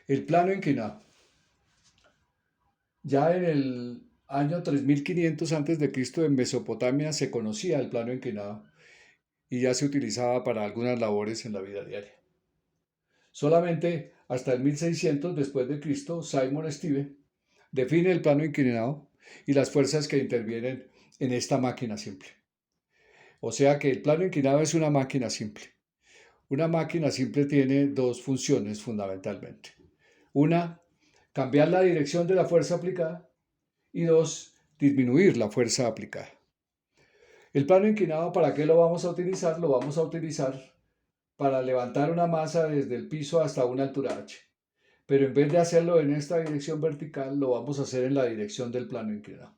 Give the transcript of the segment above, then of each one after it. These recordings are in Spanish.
El plano inclinado. Ya en el año 3500 a.C. en Mesopotamia se conocía el plano inclinado y ya se utilizaba para algunas labores en la vida diaria. Solamente hasta el 1600 después de Cristo, Simon Steve define el plano inclinado y las fuerzas que intervienen en esta máquina simple. O sea que el plano inclinado es una máquina simple. Una máquina simple tiene dos funciones fundamentalmente. Una, cambiar la dirección de la fuerza aplicada y dos, disminuir la fuerza aplicada. El plano inclinado, ¿para qué lo vamos a utilizar? Lo vamos a utilizar para levantar una masa desde el piso hasta una altura h. Pero en vez de hacerlo en esta dirección vertical, lo vamos a hacer en la dirección del plano inclinado.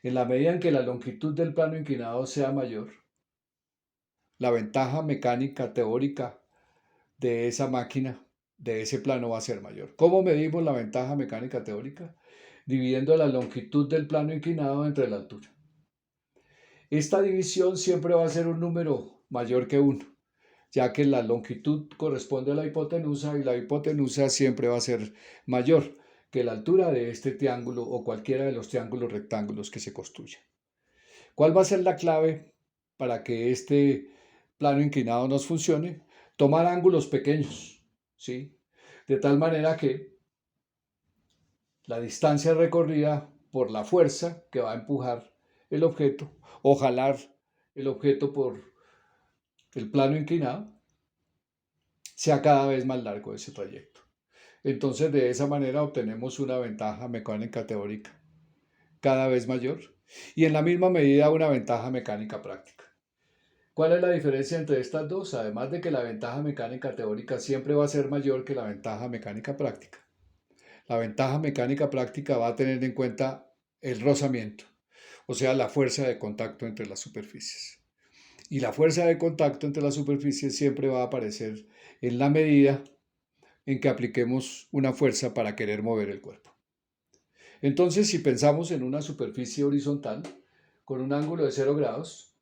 En la medida en que la longitud del plano inclinado sea mayor, la ventaja mecánica teórica de esa máquina, de ese plano, va a ser mayor. ¿Cómo medimos la ventaja mecánica teórica? Dividiendo la longitud del plano inclinado entre la altura. Esta división siempre va a ser un número mayor que 1, ya que la longitud corresponde a la hipotenusa y la hipotenusa siempre va a ser mayor que la altura de este triángulo o cualquiera de los triángulos rectángulos que se construyan. ¿Cuál va a ser la clave para que este plano inclinado nos funcione? Tomar ángulos pequeños, ¿sí? De tal manera que la distancia recorrida por la fuerza que va a empujar el objeto o jalar el objeto por el plano inclinado sea cada vez más largo ese trayecto. Entonces, de esa manera obtenemos una ventaja mecánica teórica cada vez mayor y en la misma medida una ventaja mecánica práctica. ¿Cuál es la diferencia entre estas dos? Además de que la ventaja mecánica teórica siempre va a ser mayor que la ventaja mecánica práctica. La ventaja mecánica práctica va a tener en cuenta el rozamiento, o sea, la fuerza de contacto entre las superficies. Y la fuerza de contacto entre las superficies siempre va a aparecer en la medida en que apliquemos una fuerza para querer mover el cuerpo. Entonces, si pensamos en una superficie horizontal con un ángulo de 0 grados,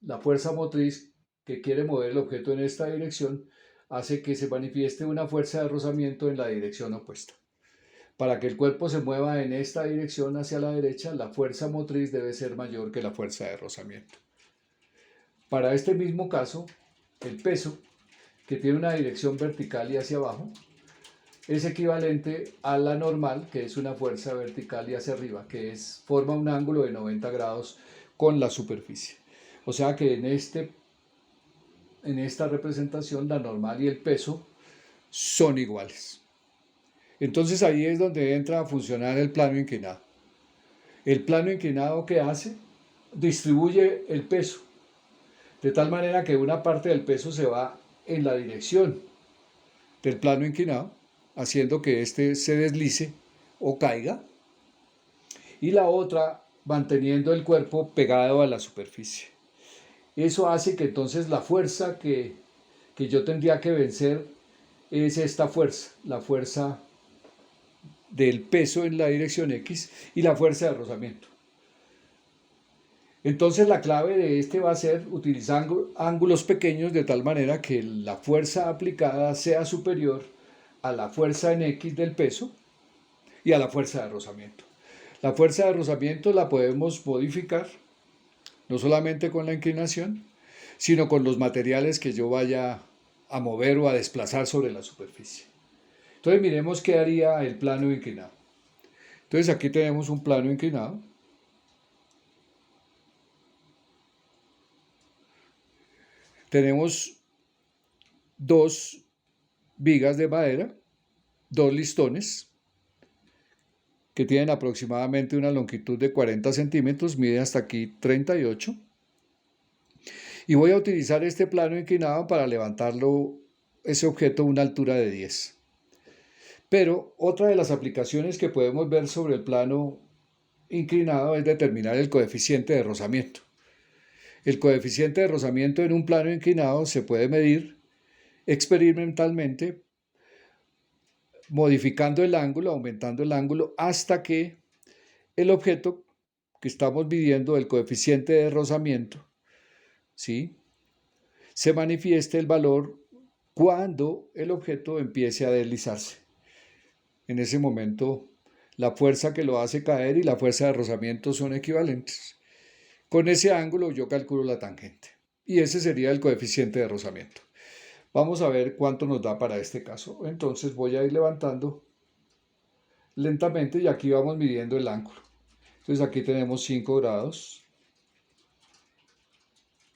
la fuerza motriz que quiere mover el objeto en esta dirección hace que se manifieste una fuerza de rozamiento en la dirección opuesta. Para que el cuerpo se mueva en esta dirección hacia la derecha, la fuerza motriz debe ser mayor que la fuerza de rozamiento. Para este mismo caso, el peso, que tiene una dirección vertical y hacia abajo, es equivalente a la normal, que es una fuerza vertical y hacia arriba, que forma un ángulo de 90 grados con la superficie. O sea que en esta representación la normal y el peso son iguales. Entonces ahí es donde entra a funcionar el plano inclinado. El plano inclinado, ¿qué hace? Distribuye el peso, de tal manera que una parte del peso se va en la dirección del plano inclinado, haciendo que éste se deslice o caiga, y la otra manteniendo el cuerpo pegado a la superficie. Eso hace que entonces la fuerza que yo tendría que vencer es esta fuerza, la fuerza del peso en la dirección X y la fuerza de rozamiento. Entonces la clave de este va a ser utilizar ángulos pequeños de tal manera que la fuerza aplicada sea superior a la fuerza en X del peso y a la fuerza de rozamiento. La fuerza de rozamiento la podemos modificar no solamente con la inclinación, sino con los materiales que yo vaya a mover o a desplazar sobre la superficie. Entonces miremos qué haría el plano inclinado. Entonces aquí tenemos un plano inclinado. Tenemos dos vigas de madera, dos listones, que tienen aproximadamente una longitud de 40 centímetros, mide hasta aquí 38. Y voy a utilizar este plano inclinado para levantarlo, ese objeto, a una altura de 10. Pero otra de las aplicaciones que podemos ver sobre el plano inclinado es determinar el coeficiente de rozamiento. El coeficiente de rozamiento en un plano inclinado se puede medir experimentalmente modificando el ángulo, aumentando el ángulo, hasta que el objeto que estamos midiendo, el coeficiente de rozamiento, ¿sí?, se manifieste el valor cuando el objeto empiece a deslizarse. en ese momento la fuerza que lo hace caer y la fuerza de rozamiento son equivalentes. Con ese ángulo yo calculo la tangente y ese sería el coeficiente de rozamiento. Vamos a ver cuánto nos da para este caso. Entonces voy a ir levantando lentamente y aquí vamos midiendo el ángulo. Entonces aquí tenemos 5 grados,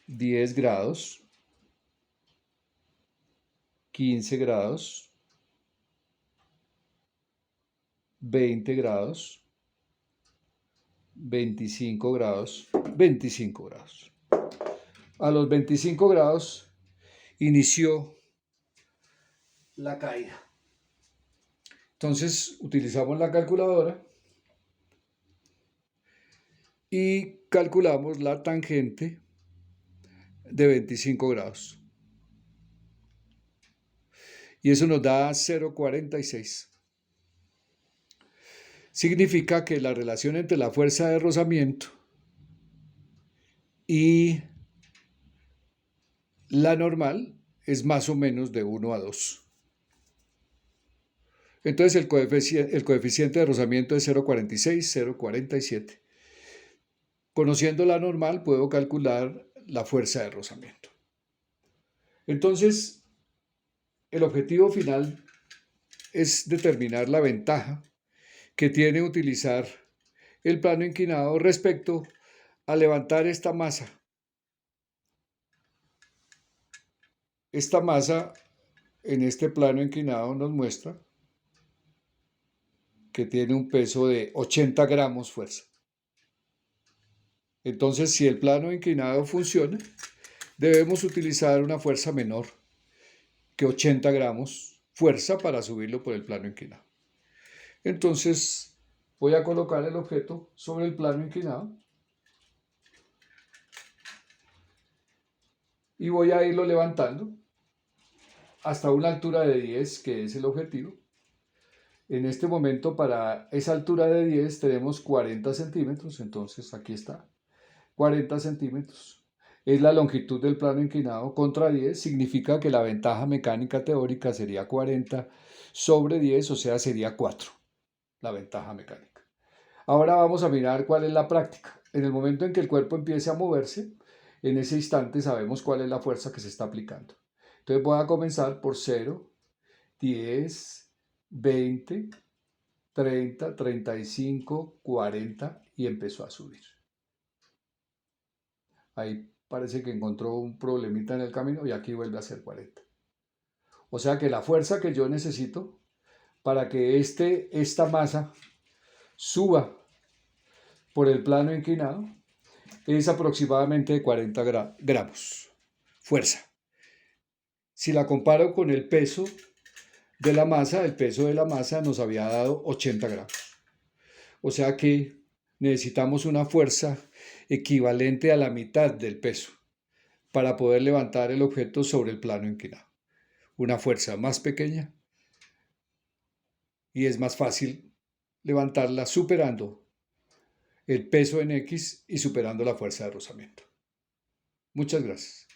10 grados, 15 grados, 20 grados, 25 grados, 25 grados. A los 25 grados inició la caída. Entonces utilizamos la calculadora y calculamos la tangente de 25 grados. Y eso nos da 0,46. Significa que la relación entre la fuerza de rozamiento y la normal es más o menos de 1 a 2. Entonces el coeficiente de rozamiento es 0,46, 0,47. Conociendo la normal puedo calcular la fuerza de rozamiento. Entonces el objetivo final es determinar la ventaja que tiene utilizar el plano inclinado respecto a levantar esta masa. Esta masa en este plano inclinado nos muestra que tiene un peso de 80 gramos fuerza. Entonces, si el plano inclinado funciona, debemos utilizar una fuerza menor que 80 gramos fuerza para subirlo por el plano inclinado. Entonces, voy a colocar el objeto sobre el plano inclinado y voy a irlo levantando hasta una altura de 10, que es el objetivo. En este momento, para esa altura de 10 tenemos 40 centímetros, entonces aquí está, 40 centímetros. Es la longitud del plano inclinado contra 10, significa que la ventaja mecánica teórica sería 40 sobre 10, o sea, sería 4, la ventaja mecánica. Ahora vamos a mirar cuál es la práctica. En el momento en que el cuerpo empiece a moverse, en ese instante sabemos cuál es la fuerza que se está aplicando. Entonces voy a comenzar por 0, 10, 20, 30, 35, 40 y empezó a subir. Ahí parece que encontró un problemita en el camino y aquí vuelve a ser 40. O sea que la fuerza que yo necesito para que esta masa suba por el plano inclinado es aproximadamente de 40 gramos. Fuerza. Si la comparo con el peso de la masa, el peso de la masa nos había dado 80 gramos. O sea que necesitamos una fuerza equivalente a la mitad del peso para poder levantar el objeto sobre el plano inclinado. Una fuerza más pequeña y es más fácil levantarla superando el peso en X y superando la fuerza de rozamiento. Muchas gracias.